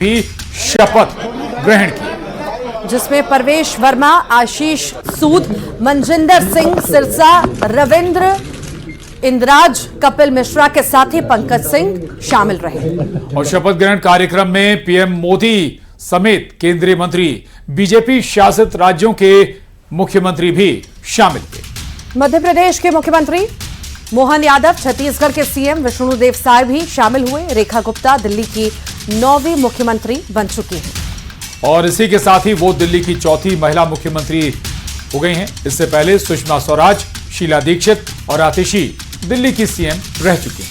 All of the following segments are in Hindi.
भी शपथ ग्रहण की, जिसमें प्रवेश वर्मा, आशीष सूद, मनजिंदर सिंह सिरसा, रविंद्र इंद्राज, कपिल मिश्रा के साथ ही पंकज सिंह शामिल रहे। और शपथ ग्रहण कार्यक्रम में पीएम मोदी समेत केंद्रीय मंत्री, बीजेपी शासित राज्यों के मुख्यमंत्री भी शामिल थे। मध्य प्रदेश के मुख्यमंत्री मोहन यादव, छत्तीसगढ़ के सीएम विष्णुदेव साय भी शामिल हुए। रेखा गुप्ता दिल्ली की 9वीं मुख्यमंत्री बन चुकी हैं और इसी के साथ ही वो दिल्ली की 4थी महिला मुख्यमंत्री हो गई हैं। इससे पहले सुषमा स्वराज, शीला दीक्षित और आतिशी दिल्ली की सीएम रह चुकी हैं।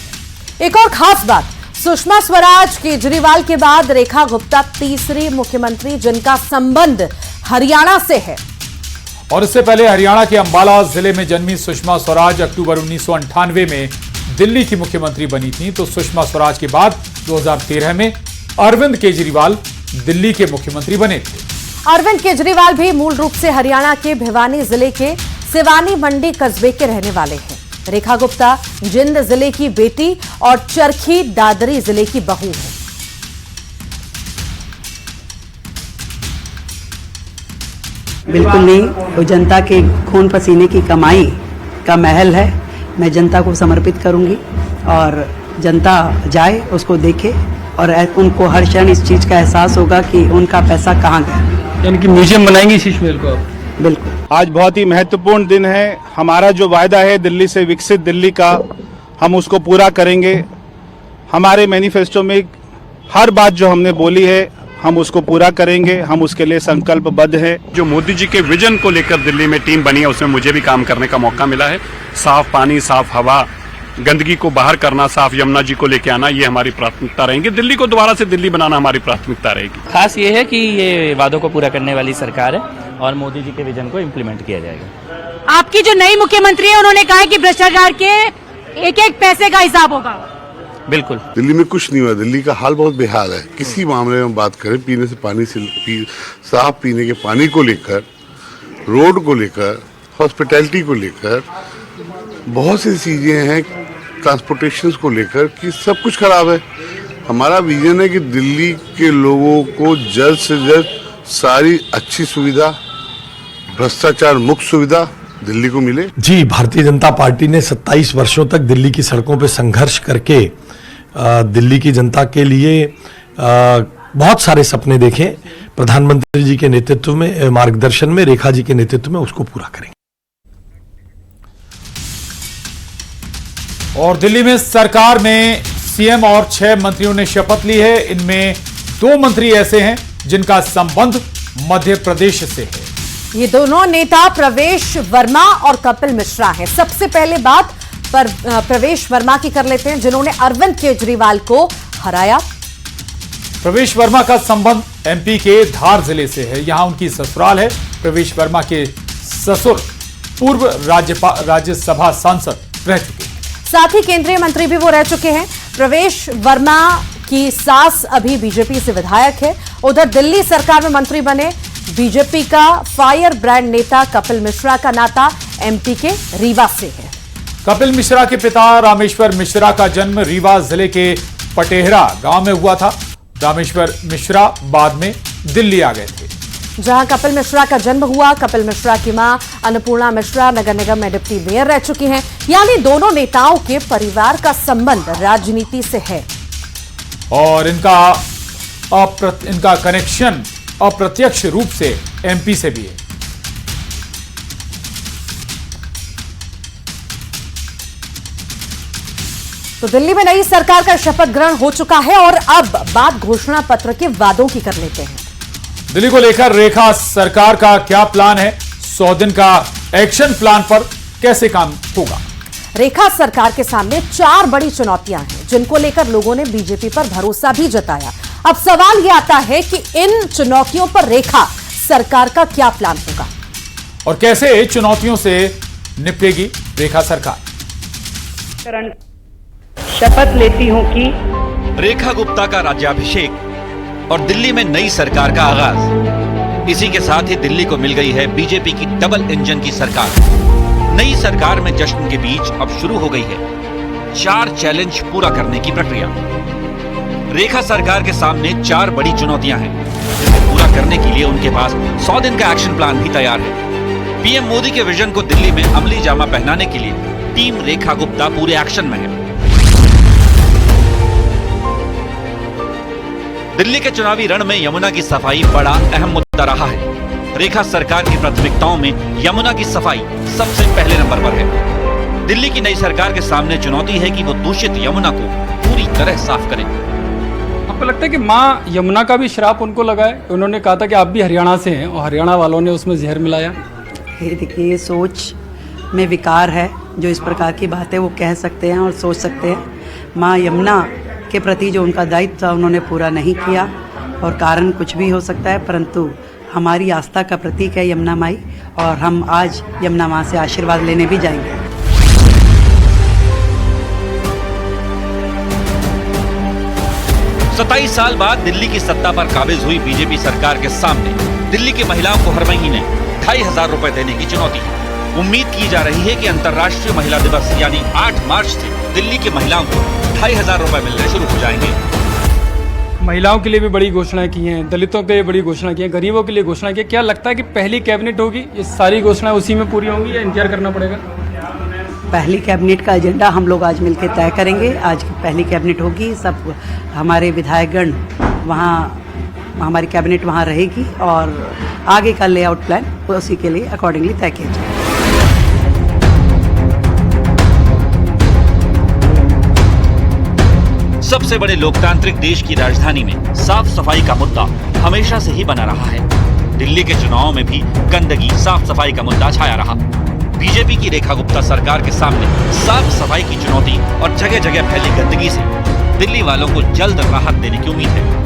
एक और खास बात, सुषमा स्वराज, केजरीवाल के बाद रेखा गुप्ता तीसरी मुख्यमंत्री जिनका संबंध हरियाणा से है। और इससे पहले हरियाणा के अंबाला जिले में जन्मी सुषमा स्वराज अक्टूबर 1998 में दिल्ली की मुख्यमंत्री बनी थी। तो सुषमा स्वराज के बाद 2013 में अरविंद केजरीवाल दिल्ली के मुख्यमंत्री बने थे। अरविंद केजरीवाल भी मूल रूप से हरियाणा के भिवानी जिले के सिवानी मंडी कस्बे के रहने वाले हैं। रेखा गुप्ता जिंद जिले की बेटी और चरखी दादरी जिले की बहू है। बिल्कुल नहीं, वो जनता के खून पसीने की कमाई का महल है। मैं जनता को समर्पित करूंगी और जनता जाए, उसको देखे और उनको हर क्षण इस चीज का एहसास होगा कि उनका पैसा कहाँ गया। यानी कि म्यूजियम बनाएंगे शीश महल को। बिल्कुल। आज बहुत ही महत्वपूर्ण दिन है। हमारा जो वायदा है दिल्ली से विकसित दिल्ली का, हम उसको पूरा करेंगे। हमारे मैनिफेस्टो में हर बात जो हमने बोली है हम उसको पूरा करेंगे, हम उसके लिए संकल्पबद्ध हैं। जो मोदी जी के विजन को लेकर दिल्ली में टीम बनी है उसमें मुझे भी काम करने का मौका मिला है। साफ पानी, साफ हवा, गंदगी को बाहर करना, साफ यमुना जी को लेके आना, ये हमारी प्राथमिकता रहेंगी। दिल्ली को दोबारा से दिल्ली बनाना हमारी प्राथमिकता रहेगी। खास ये है कि ये वादों को पूरा करने वाली सरकार है और मोदी जी के विजन को इम्प्लीमेंट किया जाएगा। आपकी जो नई मुख्यमंत्री है उन्होंने कहा है कि भ्रष्टाचार के एक एक पैसे का हिसाब होगा। बिल्कुल। दिल्ली में कुछ नहीं हुआ, दिल्ली का हाल बहुत बेहाल है। किसी मामले में बात करें, पीने से पानी से साफ पीने के पानी को लेकर, रोड को लेकर, हॉस्पिटैलिटी को लेकर, बहुत सी चीजें हैं, ट्रांसपोर्टेशन को लेकर कि सब कुछ खराब है। हमारा विजन है कि दिल्ली के लोगों को जल्द से जल्द सारी अच्छी सुविधा, भ्रष्टाचार मुक्त सुविधा दिल्ली को मिले। जी, भारतीय जनता पार्टी ने 27 वर्षों तक दिल्ली की सड़कों पर संघर्ष करके दिल्ली की जनता के लिए बहुत सारे सपने देखे। प्रधानमंत्री जी के नेतृत्व में, मार्गदर्शन में, रेखा जी के नेतृत्व में उसको पूरा करेंगे। और दिल्ली में सरकार में सीएम और 6 मंत्रियों ने शपथ ली है। इनमें 2 मंत्री ऐसे हैं जिनका संबंध मध्य प्रदेश से है। ये दोनों नेता प्रवेश वर्मा और कपिल मिश्रा हैं। सबसे पहले बात पर प्रवेश वर्मा की कर लेते हैं, जिन्होंने अरविंद केजरीवाल को हराया। प्रवेश वर्मा का संबंध एमपी के धार जिले से है। यहां उनकी ससुराल है। प्रवेश वर्मा के ससुर पूर्व राज्यसभा सांसद रह चुके हैं। साथ ही केंद्रीय मंत्री भी वो रह चुके हैं। प्रवेश वर्मा की सास अभी बीजेपी से विधायक है। उधर दिल्ली सरकार में मंत्री बने बीजेपी का फायर ब्रांड नेता कपिल मिश्रा का नाता एमपी के रीवा से है। कपिल मिश्रा के पिता रामेश्वर मिश्रा का जन्म रीवा जिले के पटेहरा गांव में हुआ था। रामेश्वर मिश्रा बाद में दिल्ली आ गए थे। जहां कपिल मिश्रा का जन्म हुआ, कपिल मिश्रा की मां अन्नपूर्णा मिश्रा नगर निगम में डिप्टी मेयर रह चुकी हैं। यानी दोनों नेताओं के परिवार का संबंध राजनीति से है और इनका कनेक्शन अप्रत्यक्ष रूप से एमपी से भी है। तो दिल्ली में नई सरकार का शपथ ग्रहण हो चुका है और अब बात घोषणा पत्र के वादों की कर लेते हैं। दिल्ली को लेकर रेखा सरकार का क्या प्लान है? 100 दिन का एक्शन प्लान पर कैसे काम होगा? रेखा सरकार के सामने 4 बड़ी चुनौतियां हैं, जिनको लेकर लोगों ने बीजेपी पर भरोसा भी जताया। अब सवाल यह आता है कि इन चुनौतियों पर रेखा सरकार का क्या प्लान होगा और कैसे चुनौतियों से निपटेगी रेखा सरकार। शपथ लेती हूं कि रेखा गुप्ता का राज्याभिषेक और दिल्ली में नई सरकार का आगाज। इसी के साथ ही दिल्ली को मिल गई है बीजेपी की डबल इंजन की सरकार। नई सरकार में जश्न के बीच अब शुरू हो गई है 4 चैलेंज पूरा करने की प्रक्रिया। रेखा सरकार के सामने 4 बड़ी चुनौतियां हैं, जिसे पूरा करने के लिए उनके पास 100 दिन का एक्शन प्लान भी तैयार है। पीएम मोदी के विजन को दिल्ली में अमली जामा पहनाने के लिए टीम रेखा गुप्ता पूरे एक्शन में है। दिल्ली के चुनावी रण में यमुना की सफाई बड़ा अहम मुद्दा रहा है। रेखा सरकार की प्राथमिकताओं में यमुना की सफाई सबसे पहले नंबर पर है। दिल्ली की नई सरकार के सामने चुनौती है कि वो दूषित यमुना को पूरी तरह साफ करें। आपको लगता है कि माँ यमुना का भी श्राप उनको लगा है? उन्होंने कहा था कि आप भी हरियाणा से हैं और हरियाणा वालों ने उसमें जहर मिलाया। ये देखिए, सोच में विकार है। जो इस प्रकार की बातें वो कह सकते हैं और सोच सकते हैं। माँ यमुना के प्रति जो उनका दायित्व था उन्होंने पूरा नहीं किया, और कारण कुछ भी हो सकता है, परंतु हमारी आस्था का प्रतीक है यमुना माई, और हम आज यमुना माँ से आशीर्वाद लेने भी जाएंगे। सत्ताईस साल बाद दिल्ली की सत्ता पर काबिज हुई बीजेपी सरकार के सामने दिल्ली की महिलाओं को हर महीने 2,500 रुपए देने की चुनौती है। उम्मीद की जा रही है कि अंतर्राष्ट्रीय महिला दिवस यानी 8 मार्च से दिल्ली की महिलाओं को 2,500 रुपए मिलने शुरू हो जाएंगे। महिलाओं के लिए भी बड़ी घोषणाएं की हैं, दलितों के लिए बड़ी घोषणा की है, गरीबों के लिए घोषणा की है। क्या लगता है कि पहली कैबिनेट होगी, ये सारी घोषणाएं उसी में पूरी होंगी या इंतजार करना पड़ेगा? पहली कैबिनेट का एजेंडा हम लोग आज मिलकर तय करेंगे। आज पहली कैबिनेट होगी, सब हमारे विधायकगण वहाँ, हमारी कैबिनेट वहाँ रहेगी, और आगे का लेआउट प्लान उसी के लिए अकॉर्डिंगली तय किया जाएगा। सबसे बड़े लोकतांत्रिक देश की राजधानी में साफ सफाई का मुद्दा हमेशा से ही बना रहा है। दिल्ली के चुनावों में भी गंदगी, साफ सफाई का मुद्दा छाया रहा। बीजेपी की रेखा गुप्ता सरकार के सामने साफ सफाई की चुनौती और जगह जगह फैली गंदगी से दिल्ली वालों को जल्द राहत देने की उम्मीद है।